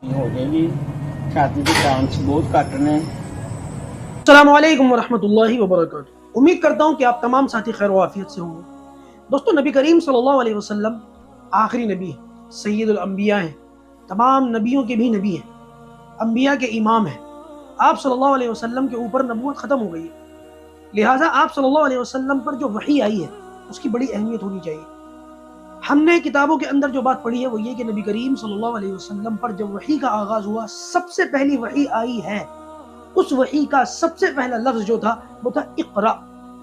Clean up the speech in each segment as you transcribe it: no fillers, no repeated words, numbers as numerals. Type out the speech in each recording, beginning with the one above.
हो जाएगी छाती के चांस बहुत घट ने। अस्सलामु अलैकुम वरहमतुल्लाहि वबरकातुहू। उम्मीद करता हूँ कि आप तमाम साथी खैर वाफियत से होंगे। दोस्तों, नबी करीम सल्लल्लाहु अलैहि वसल्लम आखिरी नबी हैं, सैयदुल अंबिया हैं, तमाम नबियों के भी नबी हैं, अंबिया के इमाम हैं। आप सल्लल्लाहु अलैहि वसल्लम के ऊपर नबूवत ख़त्म हो गई है, लिहाजा आप सल्लल्लाहु अलैहि वसल्लम पर जो वही आई है उसकी बड़ी अहमियत होनी चाहिए। हमने किताबों के अंदर जो बात पढ़ी है वो ये कि नबी करीम सल्लल्लाहु अलैहि वसल्लम पर जब वही का आगाज़ हुआ, सबसे पहली वही आई है, उस वही का सबसे पहला लफ्ज जो था वो था इक़रा,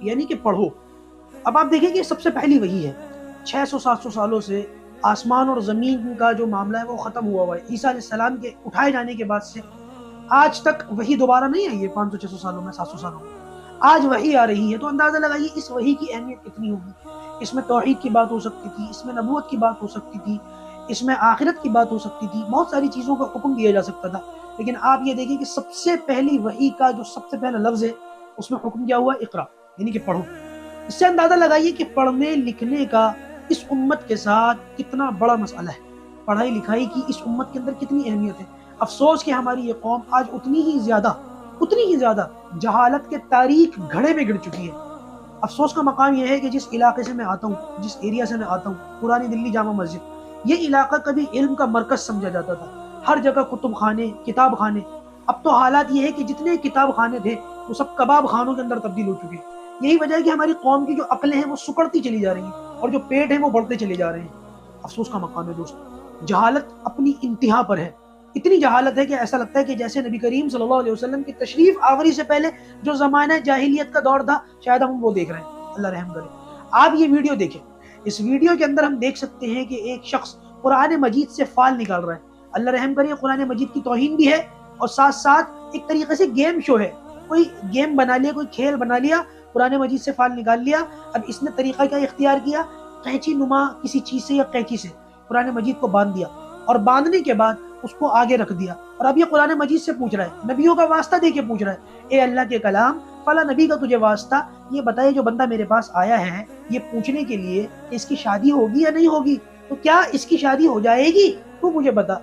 यानी कि पढ़ो। अब आप देखिए कि सबसे पहली वही है। 600-700 सालों से आसमान और ज़मीन का जो मामला है वो ख़त्म हुआ है। ईसा अलैहिस्सलाम के उठाए जाने के बाद से आज तक वही दोबारा नहीं आई है। 500-600 सालों में, 700 सालों में आज वही आ रही है। तो अंदाज़ा लगाइए इस वही की अहमियत कितनी होगी। इसमें तौहीद की बात हो सकती थी, इसमें नबूवत की बात हो सकती थी, इसमें आखिरत की बात हो सकती थी, बहुत सारी चीज़ों का हुक्म दिया जा सकता था। लेकिन आप ये देखिए कि सबसे पहली वही का जो सबसे पहला लफ्ज़ है उसमें हुक्म क्या हुआ? इक़रा, यानी कि पढ़ो। इससे अंदाज़ा लगाइए कि पढ़ने लिखने का इस उम्मत के साथ कितना बड़ा मसला है। पढ़ाई लिखाई की इस उम्मत के अंदर कितनी अहमियत है। अफसोस कि हमारी ये कौम आज उतनी ही ज़्यादा जहालत के तारीख घड़े में गिर चुकी है। अफसोस का मकाम यह है कि जिस इलाके से मैं आता हूँ, जिस एरिया से मैं आता हूँ, पुरानी दिल्ली जामा मस्जिद, ये इलाका कभी इल्म का मरकज़ समझा जाता था। हर जगह कुतुब खाने, किताब खाने। अब तो हालात ये है कि जितने किताब खाने थे वो सब कबाब खानों के अंदर तब्दील हो चुके हैं। यही वजह है कि हमारी कौम की जो अक्लें हैं वो सुकड़ती चली जा रही हैं और जो पेट है वो बढ़ते चले जा रहे हैं। अफसोस का मकाम है दोस्त, जहालत अपनी इंतहा पर है। इतनी जहालत है कि ऐसा लगता है कि जैसे नबी करीम सल्लल्लाहु अलैहि वसल्लम की तशरीफ आवरी से पहले जो ज़माना जाहिलियत का दौर था, शायद हम वो देख रहे हैं। अल्लाह रहम करे। आप ये वीडियो देखें। इस वीडियो के अंदर हम देख सकते हैं कि एक शख्स कुरान मजीद से फाल निकाल रहा है। अल्लाह रहम करे, कुरान मजीद की तौहीन भी है और साथ साथ एक तरीके से गेम शो है। कोई गेम बना लिया, कोई खेल बना लिया, कुरान मजीद से फाल निकाल लिया। अब इसने तरीका क्या इख्तियार किया? कैंची नुमा किसी चीज़ से या कैंची से कुरान मजीद को बांध दिया और बांधने के बाद उसको आगे रख दिया। और अब ये कुरान मजीद से पूछ रहा है, नबियों का वास्ता दे के पूछ रहा है, ए अल्लाह के कलाम, फला नबी का तुझे वास्ता, ये बताइए जो बंदा मेरे पास आया है ये पूछने के लिए इसकी शादी होगी या नहीं होगी, तो क्या इसकी शादी हो जाएगी, तू मुझे बता।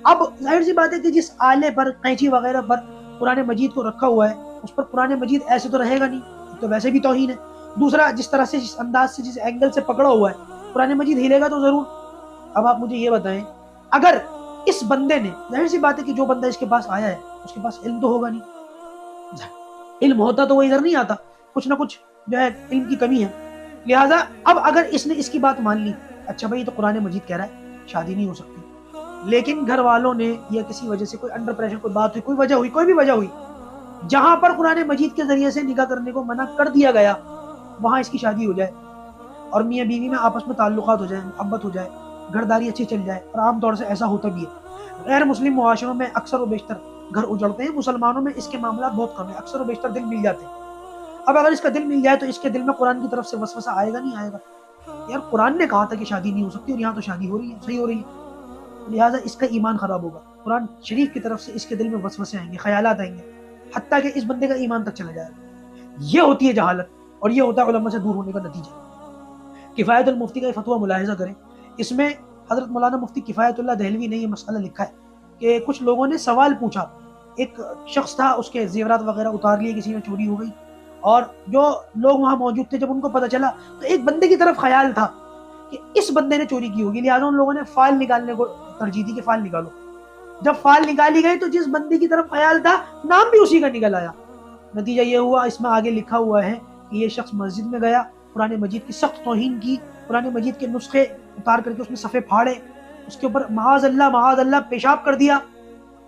अब जाहिर सी बात है कि जिस आले पर, कैंची वगैरह पर कुरान मजीद को रखा हुआ है उस पर कुरान मजीद ऐसे तो रहेगा नहीं, तो वैसे भी तौहीन है। दूसरा, जिस तरह से, जिस अंदाज से, जिस एंगल से पकड़ा हुआ है, कुरान मजीद हिलेगा तो जरूर। अब आप मुझे ये बताएं, अगर इस बंदे ने, जाहिर सी बात है कि जो बंदा इसके पास आया है उसके पास इल्म तो होगा नहीं। इल्म होता तो वो इधर नहीं आता। कुछ ना कुछ जो है इल्म की कमी है। लिहाजा अब अगर इसने इसकी बात मान ली, अच्छा भाई तो कुरान मजीद कह रहा है शादी नहीं हो सकती, लेकिन घर वालों ने या किसी वजह से, कोई अंडर प्रेशर, कोई बात हुई, कोई वजह हुई, कोई भी वजह हुई, जहां पर कुरान मजीद के जरिए से निकाह करने को मना कर दिया गया वहां इसकी शादी हो जाए और मियाँ बीवी में आपस में ताल्लुकात हो जाए, मोहब्बत हो जाए, घरदारी अच्छी चल जाए। और आमतौर से ऐसा होता भी है। गैर मुस्लिम मुआशरों में अक्सर व बेशतर घर उजड़ते हैं, मुसलमानों में इसके मामला बहुत कम है, अक्सर व बेशतर दिल मिल जाते हैं। अब अगर इसका दिल मिल जाए तो इसके दिल में कुरान की तरफ से वसवसा आएगा नहीं आएगा? यार कुरान ने कहा था कि शादी नहीं हो सकती और यहाँ तो शादी हो रही है, सही हो रही है। लिहाजा इसका ईमान खराब होगा। कुरान शरीफ की तरफ से इसके दिल में वसवसे आएंगे, ख्यालात आएंगे, हत्ता कि इस बंदे का ईमान तक चला जाएगा। ये होती है जहालत और ये होता है उलमा से दूर होने का नतीजा। किफ़ायतुल मुफ्ती का ये फतवा मुलाहिज़ा करें, इसमें हज़रत मौलाना मुफ्ती किफ़ायतुल्लाह दहलवी ने ये मसला लिखा है कि कुछ लोगों ने सवाल पूछा। एक शख्स था, उसके ज़ेवरात वगैरह उतार लिए, किसी में चोरी हो गई, और जो लोग वहाँ मौजूद थे जब उनको पता चला तो एक बंदे की तरफ ख्याल था कि इस बंदे ने चोरी की होगी। लिहाजा उन लोगों ने फाइल निकालने को तरजीह दी कि फाइल निकालो। जब फाइल निकाली गई तो जिस बंदे की तरफ ख्याल था नाम भी उसी का निकल आया। नतीजा ये हुआ, इसमें आगे लिखा हुआ है कि ये शख्स मस्जिद में गया, कुरान मजीद की सख्त तौहीन की, कुरान मजीद के नुस्खे उतार करके उसमें सफ़े फाड़े, उसके ऊपर महाज़ अल्लाह पेशाब कर दिया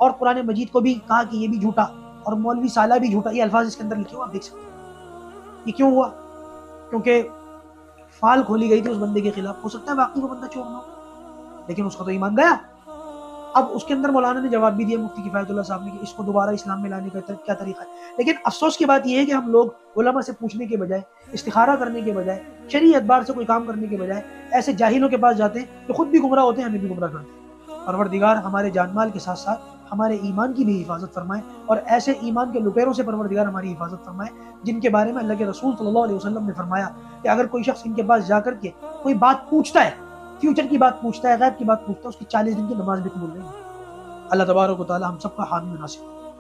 और कुरान मजीद को भी कहा कि ये भी झूठा और मौलवी साला भी झूठा। ये अल्फाज इसके अंदर लिखे हुए आप देख सकते हैं। ये क्यों हुआ? क्योंकि फाल खोली गई थी उस बंदे के खिलाफ। हो सकता है वाकई वो बंदा चोर ना हो, लेकिन उसका तो ईमान गया। अब उसके अंदर मौलाना ने जवाब भी दिया, मुफ्ती किफ़ायतुल्लाह साहब ने, कि इसको दोबारा इस्लाम में लाने का क्या तरीका है। लेकिन अफसोस की बात यह है कि हम लोग उलमा से पूछने के बजाय, इस्तिखारा करने के बजाय, शरई एतबार से कोई काम करने के बजाय ऐसे जाहिलों के पास जाते हैं जो खुद भी गुमराह होते हैं, हमें भी गुमराह करते हैं। परवरदिगार हमारे जानमाल के साथ साथ हमारे ईमान की भी हिफाजत फरमाए और ऐसे ईमान के लुटेरों से परवरदिगार हमारी हिफाजत फरमाए जिनके बारे में अल्लाह के रसूल सल्लल्लाहु अलैहि वसल्लम ने फरमाया कि अगर कोई शख्स इनके पास जाकर के कोई बात पूछता है, फ्यूचर की बात पूछता है, गैब की बात पूछता है, उसकी 40 दिन की नमाज भी कबूल नहीं। اللہ تبارک و تعالی ہم سب کا حامی و ناصر ہو۔